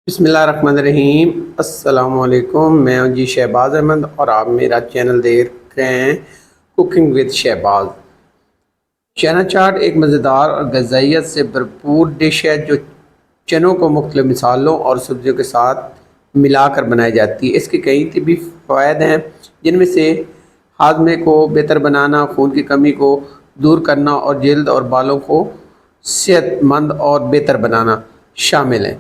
बिस्मिल्लाहिर्रहमानिर्रहीम। अस्सलामुअलैकुम। मैं हूं जी शहबाज अहमद और आप मेरा चैनल देख रहे हैं कुकिंग विद शहबाज। चना चाट एक मज़ेदार और ग़ज़ाइयत से भरपूर डिश है जो चनों को मुख्तलिफ़ मिसालों और सब्जियों के साथ मिलाकर बनाई जाती है। इसके कई तिबी फ़वाइद हैं, जिनमें से हाजमे को बेहतर बनाना, खून की कमी को दूर करना और जल्द और बालों को सेहतमंद और बेहतर बनाना शामिल है।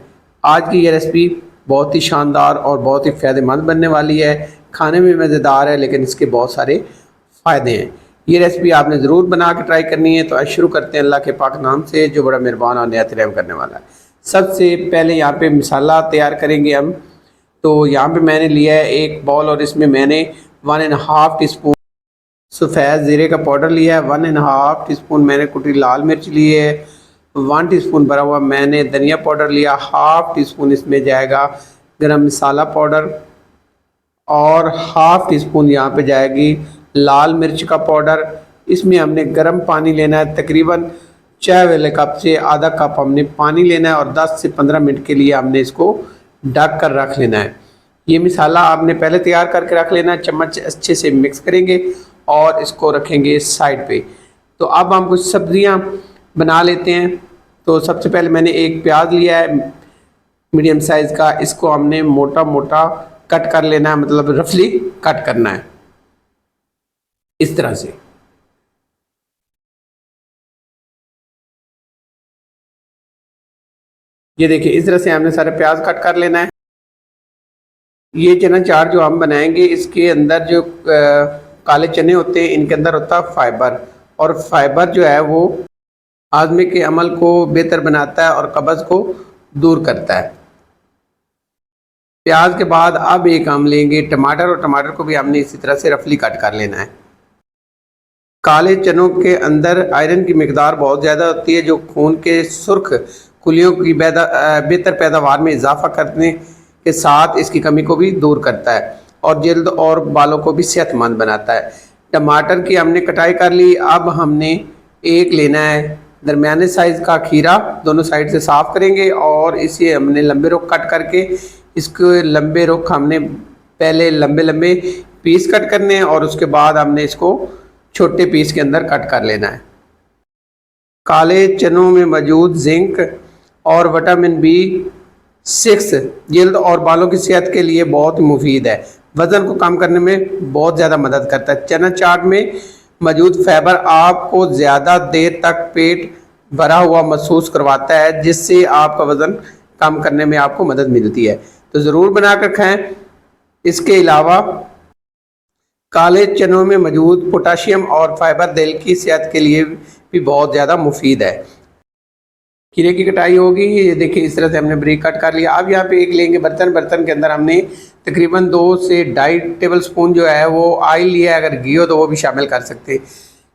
आज की ये रेसिपी बहुत ही शानदार और बहुत ही फ़ायदेमंद बनने वाली है। खाने में मज़ेदार है, लेकिन इसके बहुत सारे फ़ायदे हैं। ये रेसिपी आपने ज़रूर बना के ट्राई करनी है। तो आज शुरू करते हैं अल्लाह के पाक नाम से, जो बड़ा मेहरबान और निहायत रहम करने वाला है। सबसे पहले यहाँ पे मसाला तैयार करेंगे हम। तो यहाँ पे मैंने लिया है एक बाउल और इसमें मैंने 1.5 टीस्पून सफ़ेद ज़ीरे का पाउडर लिया है। 1.5 टीस्पून मैंने कुटी लाल मिर्च ली है। 1 टीस्पून भरा हुआ मैंने धनिया पाउडर लिया। हाफ टी स्पून इसमें जाएगा गरम मसाला पाउडर और हाफ टी स्पून यहाँ पे जाएगी लाल मिर्च का पाउडर। इसमें हमने गर्म पानी लेना है, तकरीबन चाय वाले कप से आधा कप हमने पानी लेना है और 10 से 15 मिनट के लिए हमने इसको ढक कर रख लेना है। ये मसाला आपने पहले तैयार करके रख लेना है। चम्मच अच्छे से मिक्स करेंगे और इसको रखेंगे साइड पे। तो अब हम कुछ सब्जियां बना लेते हैं। तो सबसे पहले मैंने एक प्याज लिया है मीडियम साइज़ का। इसको हमने मोटा मोटा कट कर लेना है, मतलब रफली कट करना है इस तरह से। ये देखिए, इस तरह से हमने सारे प्याज कट कर लेना है। ये चना चाट जो हम बनाएंगे, इसके अंदर जो काले चने होते हैं, इनके अंदर होता है फाइबर, और फाइबर जो है वो हाजमे के अमल को बेहतर बनाता है और कब्ज़ को दूर करता है। प्याज के बाद अब एक हम लेंगे टमाटर, और टमाटर को भी हमने इसी तरह से रफली कट कर लेना है। काले चनों के अंदर आयरन की मिकदार बहुत ज़्यादा होती है, जो खून के सुर्ख कुलियों की बेहतर पैदावार में इजाफा करने के साथ इसकी कमी को भी दूर करता है और जल्द और बालों को भी सेहतमंद बनाता है। टमाटर की हमने कटाई कर ली। अब हमने एक लेना है दरमियाने साइज़ का खीरा। दोनों साइड से साफ़ करेंगे और इसे हमने लंबे रुख कट करके, इसके लंबे रुख हमने पहले लंबे लंबे पीस कट करने हैं और उसके बाद हमने इसको छोटे पीस के अंदर कट कर लेना है। काले चनों में मौजूद जिंक और विटामिन B6 जल्द और बालों की सेहत के लिए बहुत मुफीद है। वज़न को कम करने में बहुत ज़्यादा मदद करता है। चना चाट में मौजूद फाइबर आपको ज़्यादा देर तक पेट भरा हुआ महसूस करवाता है, जिससे आपका वज़न कम करने में आपको मदद मिलती है। तो ज़रूर बनाकर खाएं। इसके अलावा काले चनों में मौजूद पोटाशियम और फाइबर दिल की सेहत के लिए भी बहुत ज़्यादा मुफीद है। खीरे की कटाई होगी। ये देखिए, इस तरह से हमने ब्रीक कट कर लिया। अब यहाँ पे एक लेंगे बर्तन। बर्तन के अंदर हमने तकरीबन 2 से 2.5 टेबल स्पून जो है वो ऑयल लिया है। अगर घी हो तो वो भी शामिल कर सकते हैं।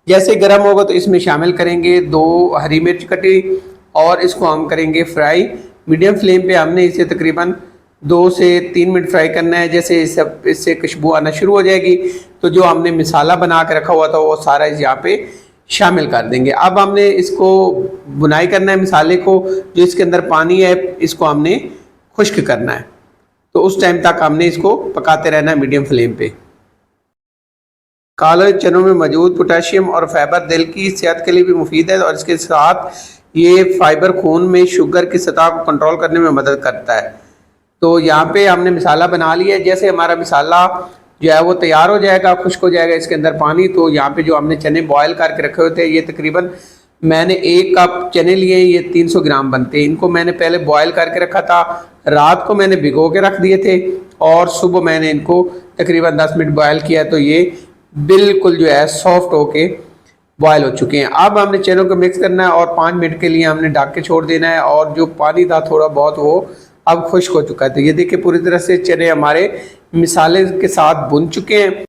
जैसे गर्म होगा तो इसमें शामिल करेंगे 2 हरी मिर्च कटी और इसको हम करेंगे फ्राई। मीडियम फ्लेम पे हमने इसे तकरीबन 2 से 3 मिनट फ्राई करना है। जैसे इससे खुशबू आना शुरू हो जाएगी तो जो हमने मसाला बना के रखा हुआ था वो सारा इस यहाँ पे शामिल कर देंगे। अब हमने इसको बुनाई करना है मसाले को। जो इसके अंदर पानी है इसको हमने खुश्क करना है। तो उस टाइम तक हमने इसको पकाते रहना है मीडियम फ्लेम पे। काले चनों में मौजूद पोटाशियम और फाइबर दिल की सेहत के लिए भी मुफीद है और इसके साथ ये फाइबर खून में शुगर की सतह को कंट्रोल करने में मदद करता है। तो यहाँ पे हमने मसाला बना लिया है। जैसे हमारा मसाला जो है वो तैयार हो जाएगा, खुश्क हो जाएगा इसके अंदर पानी, तो यहाँ पे जो हमने चने बॉयल करके रखे हुए थे, ये तकरीबन मैंने 1 कप चने लिए। ये 300 ग्राम बनते हैं। इनको मैंने पहले बॉयल करके रखा था। रात को मैंने भिगो के रख दिए थे और सुबह मैंने इनको तकरीबन 10 मिनट बॉयल किया, तो ये बिल्कुल जो है सॉफ्ट होके बॉयल हो चुके हैं। अब हमने चनों को मिक्स करना है और 5 मिनट के लिए हमने ढक के छोड़ देना है। और जो पानी था थोड़ा बहुत वो अब खुश्क हो चुका है। तो ये देखिए, पूरी तरह से चने हमारे मसाले के साथ भुन चुके हैं।